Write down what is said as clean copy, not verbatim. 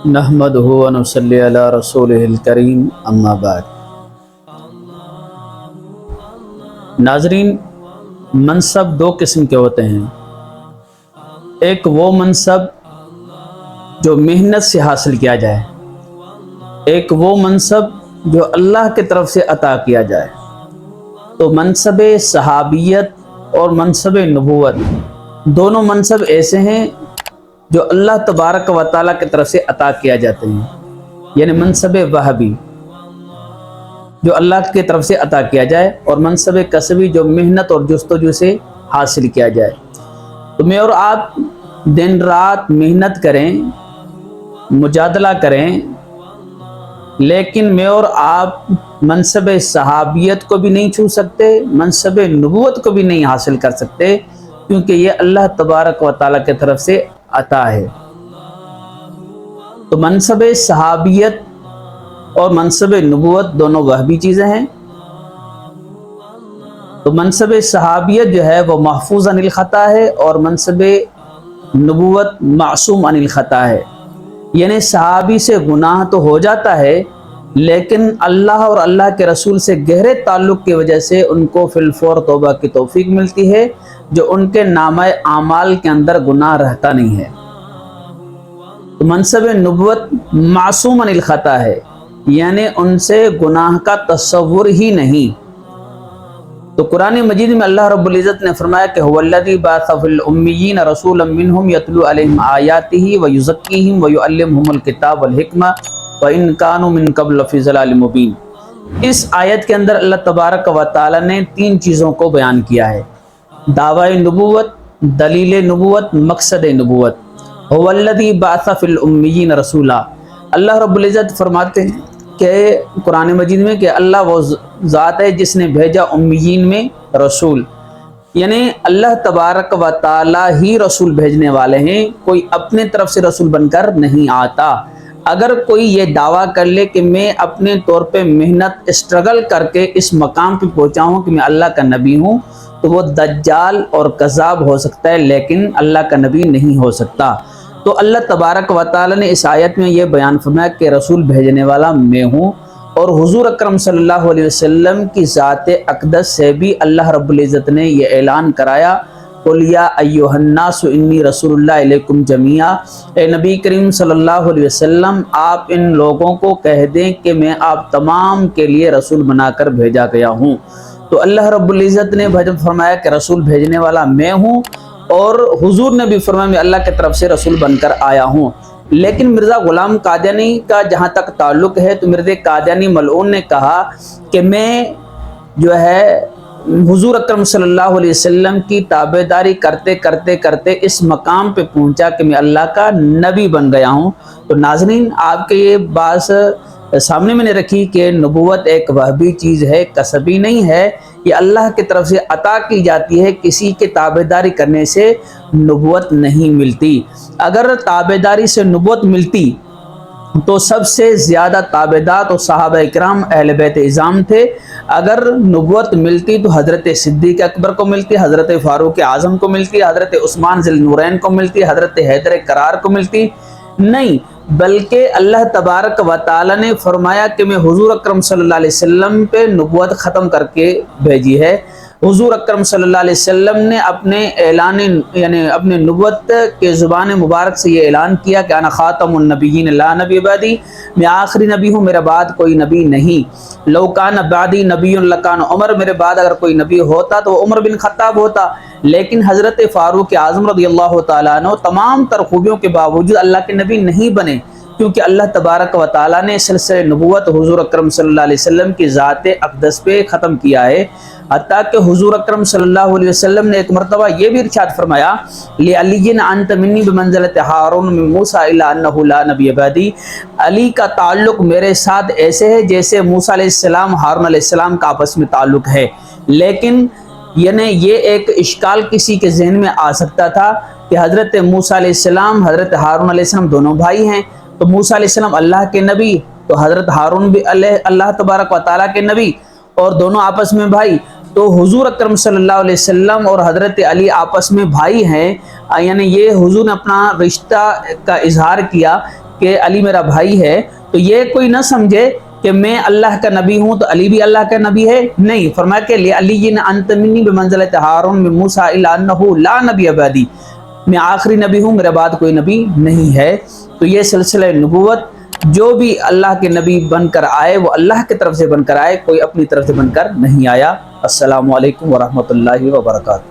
نحمدہ و نصلی علی رسولہ الکریم اما بعد۔ ناظرین، منصب دو قسم کے ہوتے ہیں۔ ایک وہ منصب جو محنت سے حاصل کیا جائے، ایک وہ منصب جو اللہ کی طرف سے عطا کیا جائے۔ تو منصب صحابیت اور منصب نبوت دونوں منصب ایسے ہیں جو اللہ تبارک و تعالیٰ کی طرف سے عطا کیا جاتے ہیں، یعنی منصب وہبی جو اللہ کی طرف سے عطا کیا جائے، اور منصب کسبی جو محنت اور جستجو سے حاصل کیا جائے۔ تو میں اور آپ دن رات محنت کریں، مجادلہ کریں، لیکن میں اور آپ منصب صحابیت کو بھی نہیں چھو سکتے، منصب نبوت کو بھی نہیں حاصل کر سکتے، کیونکہ یہ اللہ تبارک و تعالیٰ کی طرف سے عطا ہے۔ تو منصب صحابیت اور منصب نبوت دونوں وہبی چیزیں ہیں۔ تو منصب صحابیت جو ہے وہ محفوظ عن الخطا ہے، اور منصب نبوت معصوم عن الخطا ہے۔ یعنی صحابی سے گناہ تو ہو جاتا ہے، لیکن اللہ اور اللہ کے رسول سے گہرے تعلق کی وجہ سے ان کو فی الفور توبہ کی توفیق ملتی ہے، جو ان کے نامہ اعمال کے اندر گناہ رہتا نہیں ہے۔ تو منصب نبوت معصوم عن الخطا ہے، یعنی ان سے گناہ کا تصور ہی نہیں۔ تو قرآن مجید میں اللہ رب العزت نے فرمایا کہ هو الذی بعث فی الامیین رسولا منہم یتلو علیہم آیاتہ ویزکیہم ویعلمہم الکتاب والحکمہ وَإِن كَانُوا مِن قَبْلُ لَفِي ضَلَالٍ مُبِينٍ۔ اس آیت کے اندر اللہ تبارک و تعالیٰ نے تین چیزوں کو بیان کیا ہے: دعوی نبوت، دلیل نبوت، مقصد نبوت۔ هو الذی بعث فی الامیین رسولا، اللہ رب العزت فرماتے ہیں کہ قرآن مجید میں کہ اللہ وہ ذات ہے جس نے بھیجا امیین میں رسول، یعنی اللہ تبارک و تعالیٰ ہی رسول بھیجنے والے ہیں، کوئی اپنے طرف سے رسول بن کر نہیں آتا۔ اگر کوئی یہ دعویٰ کر لے کہ میں اپنے طور پہ محنت اسٹرگل کر کے اس مقام پہ پہنچا ہوں کہ میں اللہ کا نبی ہوں، تو وہ دجال اور کذاب ہو سکتا ہے، لیکن اللہ کا نبی نہیں ہو سکتا۔ تو اللہ تبارک و تعالیٰ نے اس آیت میں یہ بیان فرمایا کہ رسول بھیجنے والا میں ہوں، اور حضور اکرم صلی اللہ علیہ وسلم کی ذات اقدس سے بھی اللہ رب العزت نے یہ اعلان کرایا، قُلْ يَا أَيُّهَا النَّاسُ إِنِّي رَسُولُ اللَّهِ إِلَيْكُمْ جَمِيعًا، اے نبی کریم صلی اللہ علیہ وسلم آپ ان لوگوں کو کہہ دیں کہ میں آپ تمام کے لیے رسول بنا کر بھیجا گیا ہوں۔ تو اللہ رب العزت نے فرمایا کہ رسول بھیجنے والا میں ہوں، اور حضور نے بھی فرمایا میں اللہ کی طرف سے رسول بن کر آیا ہوں۔ لیکن مرزا غلام قادیانی کا جہاں تک تعلق ہے، تو مرزا قادیانی ملعون نے کہا کہ میں جو ہے حضور اکرم صلی اللہ علیہ وسلم کی تابعداری کرتے کرتے کرتے اس مقام پہ پہنچا کہ میں اللہ کا نبی بن گیا ہوں۔ تو ناظرین، آپ کے یہ بات سامنے میں نے رکھی کہ نبوت ایک وہبی چیز ہے، کسبی نہیں ہے، یہ اللہ کی طرف سے عطا کی جاتی ہے، کسی کے تابعداری کرنے سے نبوت نہیں ملتی۔ اگر تابعداری سے نبوت ملتی تو سب سے زیادہ تابعدار تو صحابہ اکرام اہل بیت اعظام تھے۔ اگر نبوت ملتی تو حضرت صدیق اکبر کو ملتی، حضرت فاروق اعظم کو ملتی، حضرت عثمان ذی النورین کو ملتی، حضرت حیدر کرار کو ملتی، نہیں، بلکہ اللہ تبارک و تعالیٰ نے فرمایا کہ میں حضور اکرم صلی اللہ علیہ وسلم پہ نبوت ختم کر کے بھیجی ہے۔ حضور اکرم صلی اللہ علیہ وسلم نے اپنے اعلان یعنی اپنے نبوت کے زبان مبارک سے یہ اعلان کیا کہ انا خاتم النبیین لا نبی بعدی، میں آخری نبی ہوں، میرے بعد کوئی نبی نہیں۔ لو کان بعدی نبی لکان عمر، میرے بعد اگر کوئی نبی ہوتا تو وہ عمر بن خطاب ہوتا۔ لیکن حضرت فاروق اعظم رضی اللہ تعالیٰ عنہ تمام تر خوبیوں کے باوجود اللہ کے نبی نہیں بنے، کیونکہ اللہ تبارک و تعالیٰ نے سلسلہ نبوت حضور اکرم صلی اللہ علیہ وسلم کی ذات اقدس پہ ختم کیا ہے۔ حتیٰ کہ حضور اکرم صلی اللہ علیہ وسلم نے ایک مرتبہ یہ بھی ارشاد فرمایا لعلی انت منی بمنزلۃ ہارون من موسیٰ الا انہ لا نبی بعدی، علی کا تعلق میرے ساتھ ایسے ہے جیسے موسیٰ علیہ السلام ہارون علیہ السلام کا آپس میں تعلق ہے۔ لیکن یعنی یہ ایک اشکال کسی کے ذہن میں آ سکتا تھا کہ حضرت موسیٰ علیہ السلام حضرت ہارون علیہ السلام دونوں بھائی ہیں، تو موسیٰ علیہ السلام اللہ کے نبی، تو حضرت ہارون بھی اللہ تبارک و تعالیٰ کے نبی، اور دونوں آپس میں بھائی۔ تو حضور اکرم صلی اللہ علیہ وسلم اور حضرت علی آپس میں بھائی ہیں، یعنی یہ حضور نے اپنا رشتہ کا اظہار کیا کہ علی میرا بھائی ہے، تو یہ کوئی نہ سمجھے کہ میں اللہ کا نبی ہوں تو علی بھی اللہ کا نبی ہے، نہیں، فرمایا کہ لعلی انت منی بمنزلۃ ہارون من موسیٰ الا انہ لا نبی بعدی، میں آخری نبی ہوں، میرے بعد کوئی نبی نہیں ہے۔ تو یہ سلسلہ نبوت جو بھی اللہ کے نبی بن کر آئے وہ اللہ کی طرف سے بن کر آئے، کوئی اپنی طرف سے بن کر نہیں آیا۔ السلام علیکم ورحمۃ اللہ وبرکاتہ۔